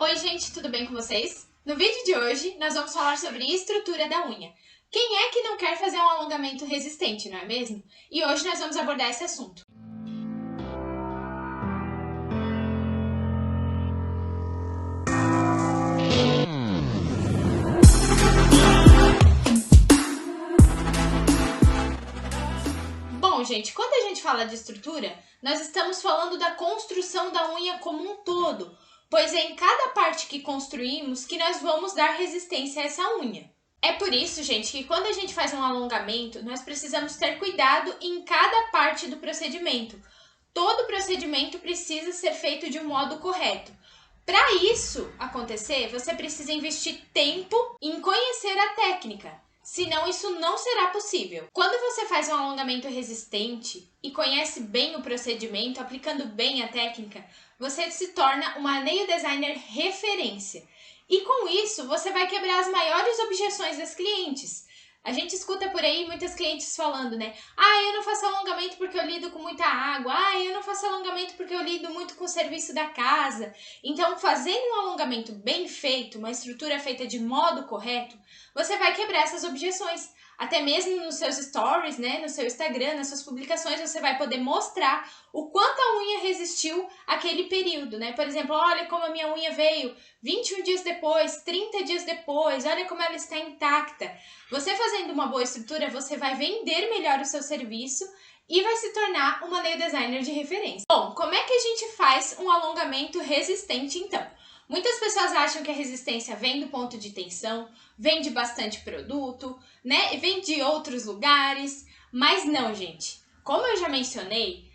Oi gente, tudo bem com vocês? No vídeo de hoje, nós vamos falar sobre estrutura da unha. Quem é que não quer fazer um alongamento resistente, não é mesmo? E hoje nós vamos abordar esse assunto. Bom, gente, quando a gente fala de estrutura, nós estamos falando da construção da unha como um todo, pois é em cada parte que construímos que nós vamos dar resistência a essa unha. É por isso, gente, que quando a gente faz um alongamento, nós precisamos ter cuidado em cada parte do procedimento. Todo procedimento precisa ser feito de um modo correto. Para isso acontecer, você precisa investir tempo em conhecer a técnica. Senão, isso não será possível. Quando você faz um alongamento resistente e conhece bem o procedimento, aplicando bem a técnica, você se torna uma nail designer referência. E com isso, você vai quebrar as maiores objeções das clientes. A gente escuta por aí muitas clientes falando, né? Ah, eu não faço alongamento porque eu lido com muita água. Ah, eu não faço alongamento porque eu lido muito com o serviço da casa. Então, fazendo um alongamento bem feito, uma estrutura feita de modo correto, você vai quebrar essas objeções. Até mesmo nos seus stories, né, no seu Instagram, nas suas publicações, você vai poder mostrar o quanto a unha resistiu àquele período, né? Por exemplo, olha como a minha unha veio 21 dias depois, 30 dias depois, olha como ela está intacta. Você fazendo uma boa estrutura, você vai vender melhor o seu serviço e vai se tornar uma nail designer de referência. Bom, como é que a gente faz um alongamento resistente então? Muitas pessoas acham que a resistência vem do ponto de tensão, vem de bastante produto, né? Vem de outros lugares, mas não, gente. Como eu já mencionei,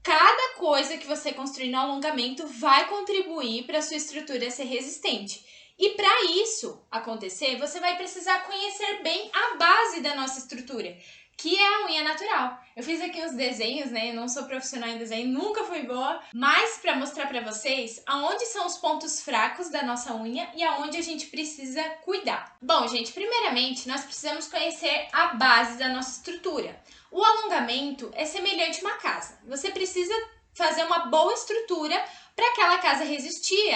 cada coisa que você construir no alongamento vai contribuir para a sua estrutura ser resistente. E para isso acontecer, você vai precisar conhecer bem a base da nossa estrutura, que é a unha natural. Eu fiz aqui uns desenhos, né? Eu não sou profissional em desenho, nunca fui boa, mas para mostrar para vocês aonde são os pontos fracos da nossa unha e aonde a gente precisa cuidar. Bom, gente, primeiramente nós precisamos conhecer a base da nossa estrutura. O alongamento é semelhante a uma casa. Você precisa fazer uma boa estrutura para aquela casa resistir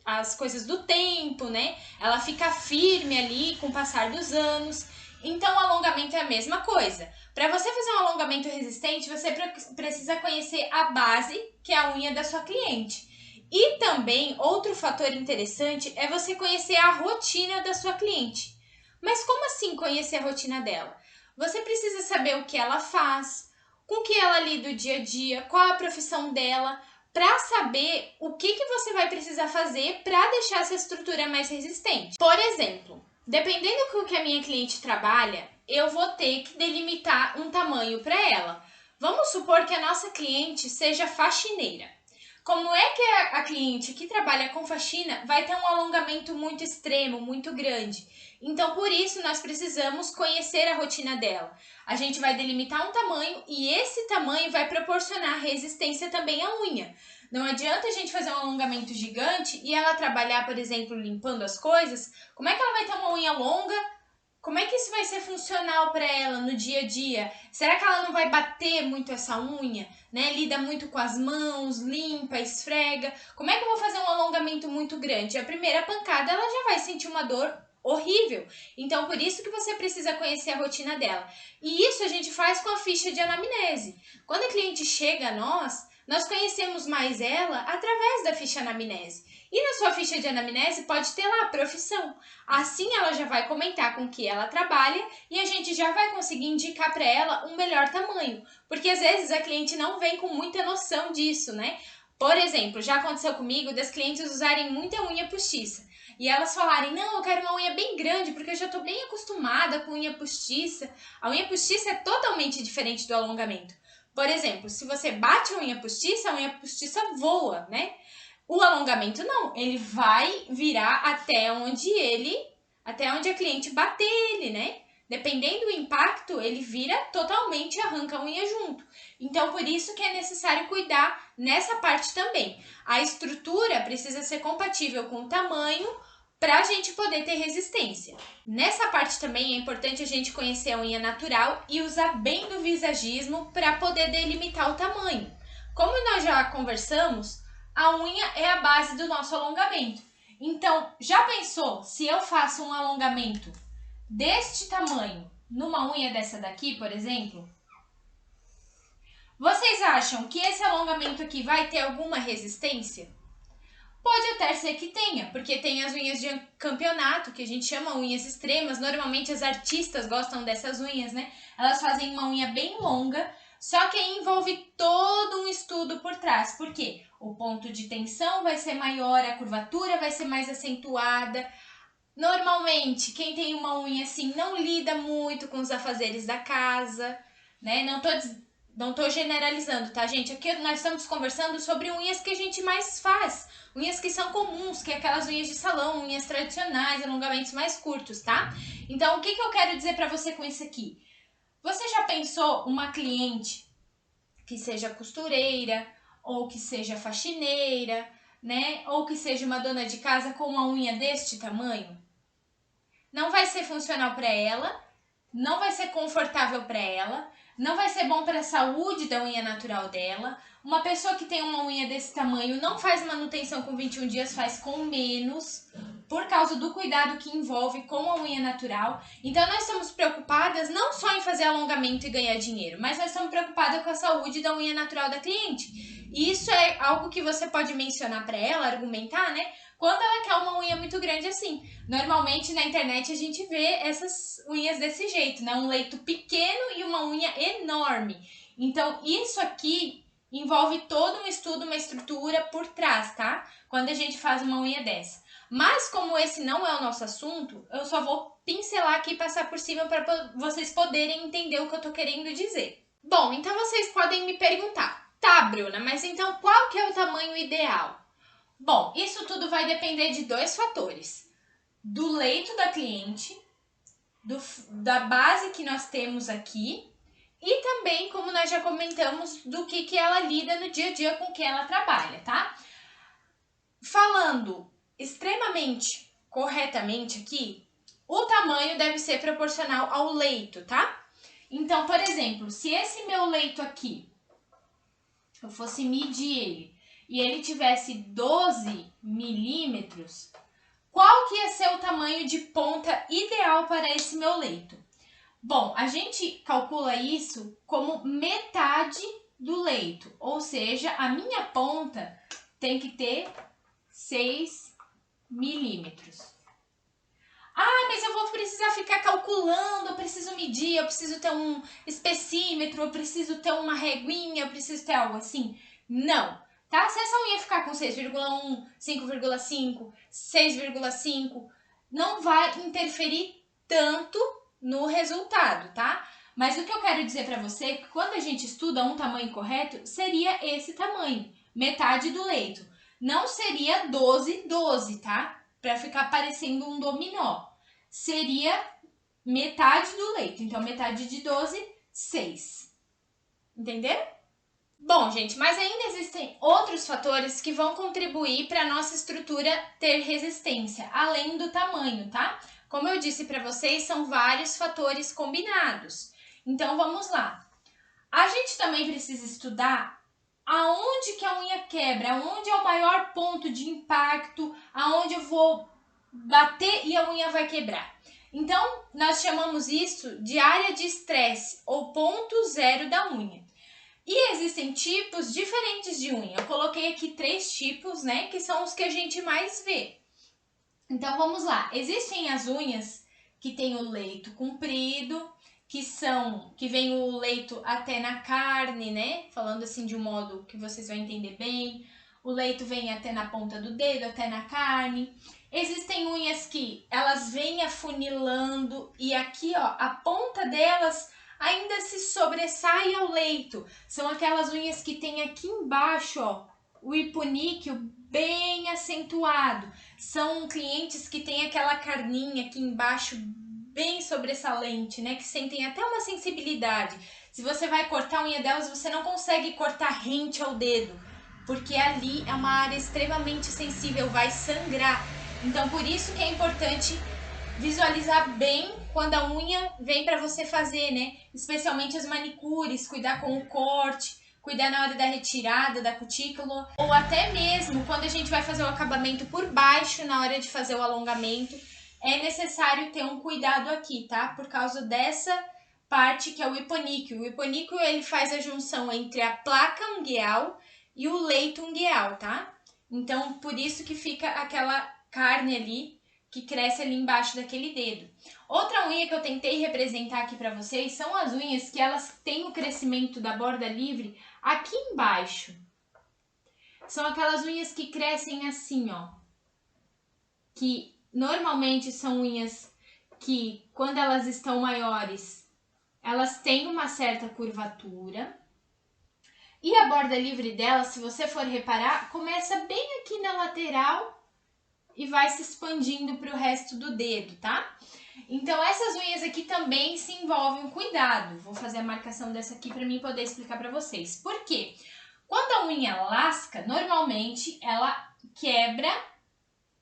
às coisas do tempo, né? Ela fica firme ali com o passar dos anos. Então, o alongamento é a mesma coisa. Para você fazer um alongamento resistente, você precisa conhecer a base, que é a unha da sua cliente. E também, outro fator interessante é você conhecer a rotina da sua cliente. Mas como assim conhecer a rotina dela? Você precisa saber o que ela faz, com que ela lida o dia a dia, qual a profissão dela, para saber o que você vai precisar fazer para deixar essa estrutura mais resistente. Por exemplo, dependendo do que a minha cliente trabalha, eu vou ter que delimitar um tamanho para ela. Vamos supor que a nossa cliente seja faxineira. Como é que a cliente que trabalha com faxina vai ter um alongamento muito extremo, muito grande? Então, por isso, nós precisamos conhecer a rotina dela. A gente vai delimitar um tamanho e esse tamanho vai proporcionar resistência também à unha. Não adianta a gente fazer um alongamento gigante e ela trabalhar, por exemplo, limpando as coisas. Como é que ela vai ter uma unha longa? Como é que isso vai ser funcional para ela no dia a dia? Será que ela não vai bater muito essa unha, né? Lida muito com as mãos, limpa, esfrega. Como é que eu vou fazer um alongamento muito grande? A primeira pancada ela já vai sentir uma dor horrível. Então, por isso que você precisa conhecer a rotina dela. E isso a gente faz com a ficha de anamnese. Quando a cliente chega a nós conhecemos mais ela através da ficha anamnese. E na sua ficha de anamnese pode ter lá a profissão. Assim ela já vai comentar com que ela trabalha e a gente já vai conseguir indicar para ela um melhor tamanho. Porque às vezes a cliente não vem com muita noção disso, né? Por exemplo, já aconteceu comigo das clientes usarem muita unha postiça. E elas falarem, não, eu quero uma unha bem grande, porque eu já estou bem acostumada com unha postiça. A unha postiça é totalmente diferente do alongamento. Por exemplo, se você bate a unha postiça voa, né? O alongamento não, ele vai virar até onde a cliente bater ele, né? Dependendo do impacto, ele vira totalmente e arranca a unha junto. Então, por isso que é necessário cuidar nessa parte também. A estrutura precisa ser compatível com o tamanho para a gente poder ter resistência. Nessa parte também é importante a gente conhecer a unha natural e usar bem do visagismo para poder delimitar o tamanho. Como nós já conversamos, a unha é a base do nosso alongamento. Então, já pensou se eu faço um alongamento deste tamanho numa unha dessa daqui, por exemplo? Vocês acham que esse alongamento aqui vai ter alguma resistência? Pode até ser que tenha, porque tem as unhas de campeonato, que a gente chama unhas extremas. Normalmente as artistas gostam dessas unhas, né? Elas fazem uma unha bem longa, só que envolve todo um estudo por trás. Por quê? O ponto de tensão vai ser maior, a curvatura vai ser mais acentuada. Normalmente, quem tem uma unha assim não lida muito com os afazeres da casa, né? Não tô generalizando, tá, gente? Aqui nós estamos conversando sobre unhas que a gente mais faz. Unhas que são comuns, que é aquelas unhas de salão, unhas tradicionais, alongamentos mais curtos, tá? Então, o que eu quero dizer pra você com isso aqui? Você já pensou uma cliente que seja costureira, ou que seja faxineira, né? Ou que seja uma dona de casa com uma unha deste tamanho? Não vai ser funcional para ela, não vai ser confortável para ela, não vai ser bom para a saúde da unha natural dela. Uma pessoa que tem uma unha desse tamanho não faz manutenção com 21 dias, faz com menos, por causa do cuidado que envolve com a unha natural. Então, nós estamos preocupadas não só em fazer alongamento e ganhar dinheiro, mas nós estamos preocupadas com a saúde da unha natural da cliente. E isso é algo que você pode mencionar para ela, argumentar, né? Quando ela quer uma unha muito grande assim. Normalmente na internet a gente vê essas unhas desse jeito, né? Um leito pequeno e uma unha enorme. Então isso aqui envolve todo um estudo, uma estrutura por trás, tá? Quando a gente faz uma unha dessa. Mas como esse não é o nosso assunto, eu só vou pincelar aqui e passar por cima para vocês poderem entender o que eu tô querendo dizer. Bom, então vocês podem me perguntar, tá, Bruna, mas então qual que é o tamanho ideal? Bom, isso tudo vai depender de dois fatores. Do leito da cliente, da base que nós temos aqui e também, como nós já comentamos, do que ela lida no dia a dia com que ela trabalha, tá? Falando extremamente corretamente aqui, o tamanho deve ser proporcional ao leito, tá? Então, por exemplo, se esse meu leito aqui, eu fosse medir ele, e ele tivesse 12 milímetros, qual que ia ser o tamanho de ponta ideal para esse meu leito? Bom, a gente calcula isso como metade do leito, ou seja, a minha ponta tem que ter 6 milímetros. Ah, mas eu vou precisar ficar calculando, eu preciso medir, eu preciso ter um espessímetro, eu preciso ter uma reguinha, eu preciso ter algo assim? Não. Tá? Se essa unha ficar com 6,1, 5,5, 6,5, não vai interferir tanto no resultado, tá? Mas o que eu quero dizer para você é que quando a gente estuda um tamanho correto, seria esse tamanho, metade do leito. Não seria 12, 12, tá? Para ficar parecendo um dominó. Seria metade do leito. Então, metade de 12, 6. Entenderam? Bom, gente, mas ainda existem outros fatores que vão contribuir para a nossa estrutura ter resistência, além do tamanho, tá? Como eu disse para vocês, são vários fatores combinados. Então, vamos lá. A gente também precisa estudar aonde que a unha quebra, aonde é o maior ponto de impacto, aonde eu vou bater e a unha vai quebrar. Então, nós chamamos isso de área de estresse ou ponto zero da unha. E existem tipos diferentes de unha. Eu coloquei aqui 3 tipos, né? Que são os que a gente mais vê. Então, vamos lá. Existem as unhas que tem o leito comprido, que vem o leito até na carne, né? Falando assim de um modo que vocês vão entender bem. O leito vem até na ponta do dedo, até na carne. Existem unhas que elas vêm afunilando e aqui, ó, a ponta delas ainda se sobressai ao leito. São aquelas unhas que tem aqui embaixo, ó, o hiponíqueo bem acentuado. São clientes que têm aquela carninha aqui embaixo bem sobressalente, né? Que sentem até uma sensibilidade. Se você vai cortar a unha delas, você não consegue cortar rente ao dedo, porque ali é uma área extremamente sensível, vai sangrar. Então, por isso que é importante visualizar bem quando a unha vem para você fazer, né? Especialmente as manicures, cuidar com o corte, cuidar na hora da retirada da cutícula, ou até mesmo quando a gente vai fazer o acabamento por baixo, na hora de fazer o alongamento, é necessário ter um cuidado aqui, tá? Por causa dessa parte que é o hiponíqueo. O hiponíqueo, ele faz a junção entre a placa ungueal e o leito ungueal, tá? Então, por isso que fica aquela carne ali que cresce ali embaixo daquele dedo. Outra unha que eu tentei representar aqui para vocês são as unhas que elas têm o crescimento da borda livre aqui embaixo. São aquelas unhas que crescem assim, ó. Que normalmente são unhas que, quando elas estão maiores, elas têm uma certa curvatura. E a borda livre dela, se você for reparar, começa bem aqui na lateral e vai se expandindo para o resto do dedo, tá? Então, essas unhas aqui também se envolvem um cuidado. Vou fazer a marcação dessa aqui para mim poder explicar para vocês. Por quê? Quando a unha lasca, normalmente ela quebra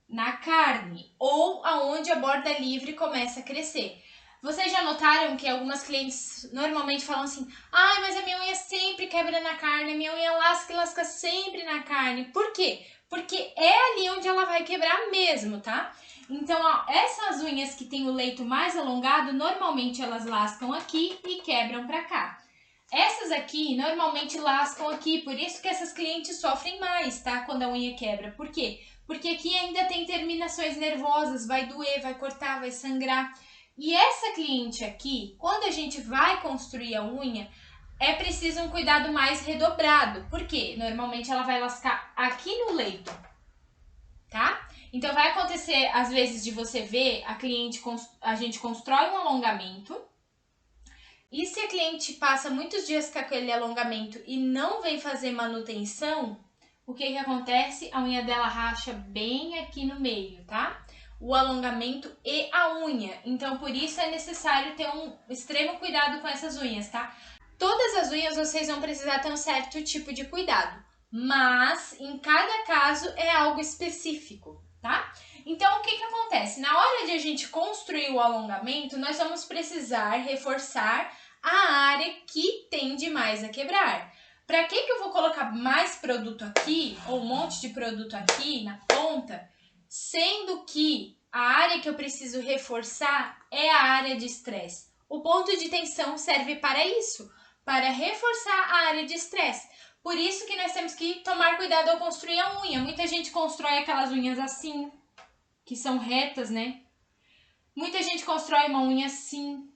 na carne ou aonde a borda livre começa a crescer. Vocês já notaram que algumas clientes normalmente falam assim: ai, mas a minha unha sempre quebra na carne, a minha unha lasca e lasca sempre na carne. Por quê? Porque é ali onde ela vai quebrar mesmo, tá? Então, ó, essas unhas que tem o leito mais alongado, normalmente elas lascam aqui e quebram pra cá. Essas aqui, normalmente lascam aqui, por isso que essas clientes sofrem mais, tá? Quando a unha quebra. Por quê? Porque aqui ainda tem terminações nervosas, vai doer, vai cortar, vai sangrar. E essa cliente aqui, quando a gente vai construir a unha, é preciso um cuidado mais redobrado. Por quê? Normalmente ela vai lascar aqui no leito, tá? Então vai acontecer, às vezes, de você ver a gente constrói um alongamento. E se a cliente passa muitos dias com aquele alongamento e não vem fazer manutenção, o que que acontece? A unha dela racha bem aqui no meio, tá? O alongamento e a unha. Então, por isso é necessário ter um extremo cuidado com essas unhas, tá? Todas as unhas vocês vão precisar ter um certo tipo de cuidado, mas em cada caso é algo específico, tá? Então, o que que acontece? Na hora de a gente construir o alongamento, nós vamos precisar reforçar a área que tende mais a quebrar. Para que eu vou colocar mais produto aqui, ou um monte de produto aqui na ponta, sendo que a área que eu preciso reforçar é a área de estresse? O ponto de tensão serve para isso, para reforçar a área de estresse. Por isso que nós temos que tomar cuidado ao construir a unha. Muita gente constrói aquelas unhas assim, que são retas, né? Muita gente constrói uma unha assim,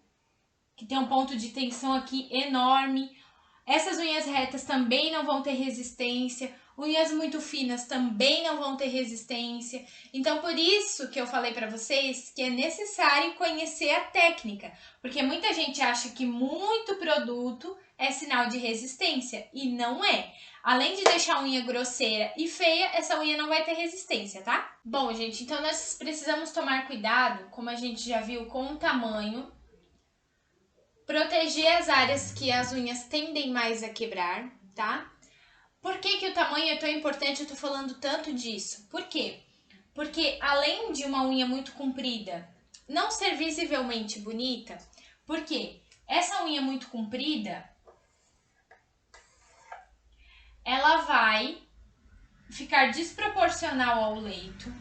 que tem um ponto de tensão aqui enorme. Essas unhas retas também não vão ter resistência. Unhas muito finas também não vão ter resistência. Então, por isso que eu falei para vocês que é necessário conhecer a técnica. Porque muita gente acha que muito produto é sinal de resistência. E não é. Além de deixar a unha grosseira e feia, essa unha não vai ter resistência, tá? Bom, gente, então nós precisamos tomar cuidado, como a gente já viu, com o tamanho. Proteger as áreas que as unhas tendem mais a quebrar, tá? Por que que o tamanho é tão importante? Eu tô falando tanto disso. Por quê? Porque além de uma unha muito comprida não ser visivelmente bonita, porque essa unha muito comprida, ela vai ficar desproporcional ao leito.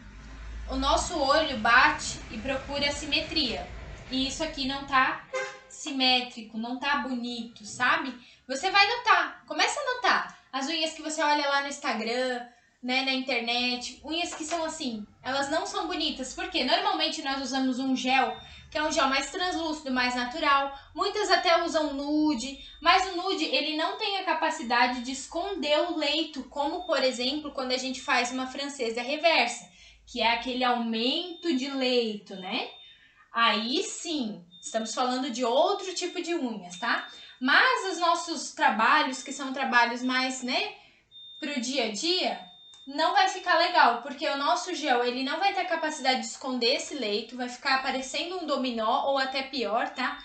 O nosso olho bate e procura simetria. E isso aqui não tá simétrico, não tá bonito, sabe? Você vai notar, começa a notar as unhas que você olha lá no Instagram, né, na internet, unhas que são assim, elas não são bonitas, porque normalmente nós usamos um gel, que é um gel mais translúcido, mais natural, muitas até usam nude, mas o nude, ele não tem a capacidade de esconder o leito, como, por exemplo, quando a gente faz uma francesa reversa, que é aquele aumento de leito, né? Aí sim, estamos falando de outro tipo de unhas, tá? Mas os nossos trabalhos, que são trabalhos mais, né, pro dia a dia, não vai ficar legal, porque o nosso gel, ele não vai ter a capacidade de esconder esse leito, vai ficar parecendo um dominó ou até pior, tá?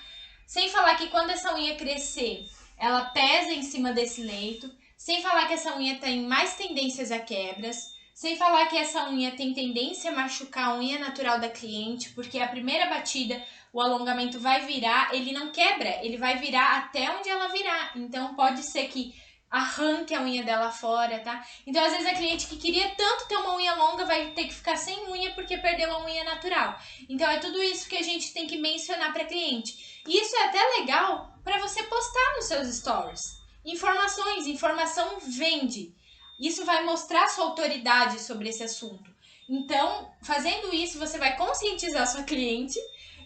Sem falar que quando essa unha crescer, ela pesa em cima desse leito, sem falar que essa unha tem mais tendências a quebras, sem falar que essa unha tem tendência a machucar a unha natural da cliente, porque a primeira batida, o alongamento vai virar, ele não quebra, ele vai virar até onde ela virar. Então, pode ser que arranque a unha dela fora, tá? Então, às vezes, a cliente que queria tanto ter uma unha longa vai ter que ficar sem unha porque perdeu a unha natural. Então, é tudo isso que a gente tem que mencionar para cliente. E isso é até legal para você postar nos seus stories. Informação vende. Isso vai mostrar sua autoridade sobre esse assunto. Então, fazendo isso, você vai conscientizar sua cliente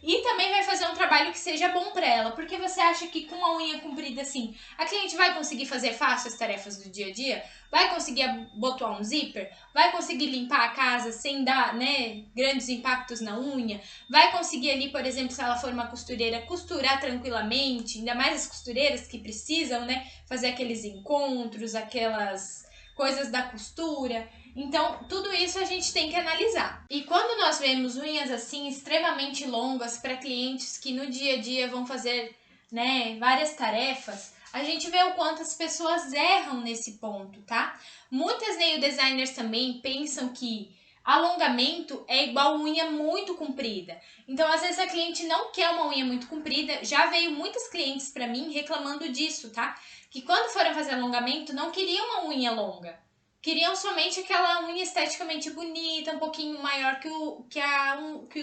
e também vai fazer um trabalho que seja bom para ela, porque você acha que com a unha comprida assim, a cliente vai conseguir fazer fácil as tarefas do dia a dia? Vai conseguir botar um zíper? Vai conseguir limpar a casa sem dar, né, grandes impactos na unha? Vai conseguir ali, por exemplo, se ela for uma costureira, costurar tranquilamente, ainda mais as costureiras que precisam, né, fazer aqueles encontros, aquelas coisas da costura. Então, tudo isso a gente tem que analisar. E quando nós vemos unhas assim extremamente longas para clientes que no dia a dia vão fazer, né, várias tarefas, a gente vê o quanto as pessoas erram nesse ponto, tá? Muitas nail designers também pensam que alongamento é igual unha muito comprida. Então, às vezes a cliente não quer uma unha muito comprida. Já veio muitas clientes para mim reclamando disso, tá? Que quando foram fazer alongamento não queriam uma unha longa. Queriam somente aquela unha esteticamente bonita, um pouquinho maior que o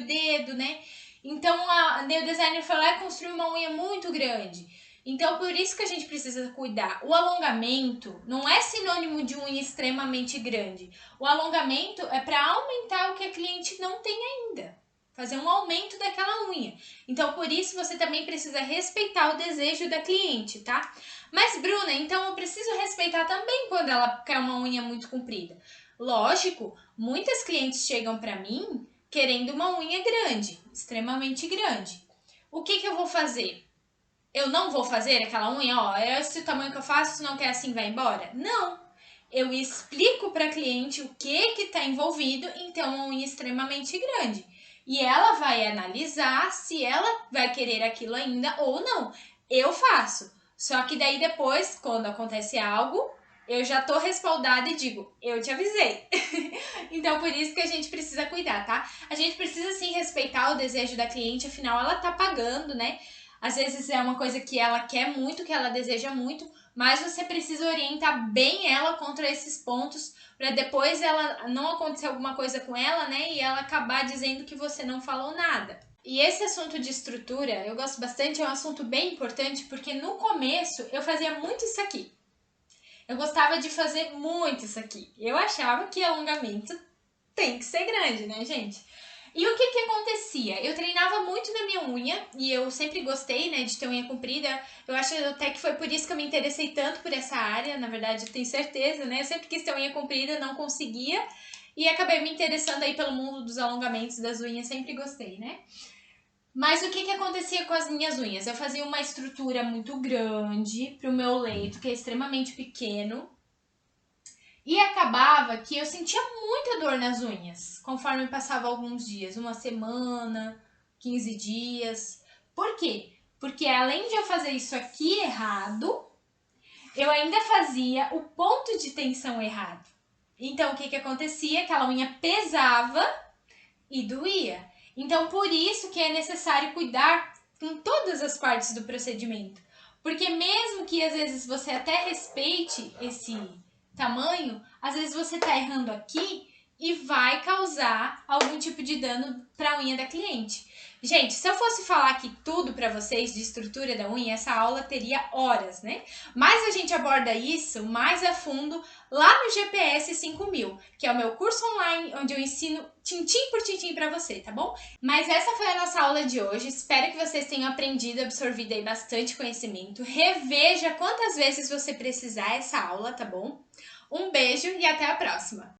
dedo, né? Então a nail designer foi lá e construiu uma unha muito grande. Então por isso que a gente precisa cuidar. O alongamento não é sinônimo de unha extremamente grande. O alongamento é para aumentar o que a cliente não tem ainda. Fazer um aumento daquela unha. Então por isso você também precisa respeitar o desejo da cliente, tá? Mas, Bruna, então eu preciso respeitar também quando ela quer uma unha muito comprida. Lógico, muitas clientes chegam para mim querendo uma unha grande, extremamente grande. O que eu vou fazer? Eu não vou fazer aquela unha, ó, é esse o tamanho que eu faço, se não quer assim vai embora? Não! Eu explico para a cliente o que está envolvido em ter uma unha extremamente grande. E ela vai analisar se ela vai querer aquilo ainda ou não. Eu faço. Só que daí depois, quando acontece algo, eu já tô respaldada e digo, eu te avisei. Então, por isso que a gente precisa cuidar, tá? A gente precisa, sim, respeitar o desejo da cliente, afinal, ela tá pagando, né? Às vezes é uma coisa que ela quer muito, que ela deseja muito, mas você precisa orientar bem ela contra esses pontos, para depois ela não acontecer alguma coisa com ela, né? E ela acabar dizendo que você não falou nada. E esse assunto de estrutura, eu gosto bastante, é um assunto bem importante, porque no começo eu fazia muito isso aqui. Eu gostava de fazer muito isso aqui. Eu achava que alongamento tem que ser grande, né, gente? E o que acontecia? Eu treinava muito na minha unha, e eu sempre gostei, né, de ter unha comprida. Eu acho até que foi por isso que eu me interessei tanto por essa área, na verdade, eu tenho certeza, né? Eu sempre quis ter unha comprida, não conseguia, e acabei me interessando aí pelo mundo dos alongamentos das unhas, sempre gostei, né? Mas o que acontecia com as minhas unhas? Eu fazia uma estrutura muito grande para o meu leito, que é extremamente pequeno, e acabava que eu sentia muita dor nas unhas, conforme passava alguns dias, uma semana, 15 dias. Por quê? Porque além de eu fazer isso aqui errado, eu ainda fazia o ponto de tensão errado. Então, o que acontecia? Aquela unha pesava e doía. Então, por isso que é necessário cuidar em todas as partes do procedimento. Porque mesmo que às vezes você até respeite esse tamanho, às vezes você tá errando aqui e vai causar algum tipo de dano para a unha da cliente. Gente, se eu fosse falar aqui tudo para vocês de estrutura da unha, essa aula teria horas, né? Mas a gente aborda isso mais a fundo lá no GPS 5000, que é o meu curso online onde eu ensino tintim por tintim para você, tá bom? Mas essa foi a nossa aula de hoje. Espero que vocês tenham aprendido, absorvido aí bastante conhecimento. Reveja quantas vezes você precisar essa aula, tá bom? Um beijo e até a próxima!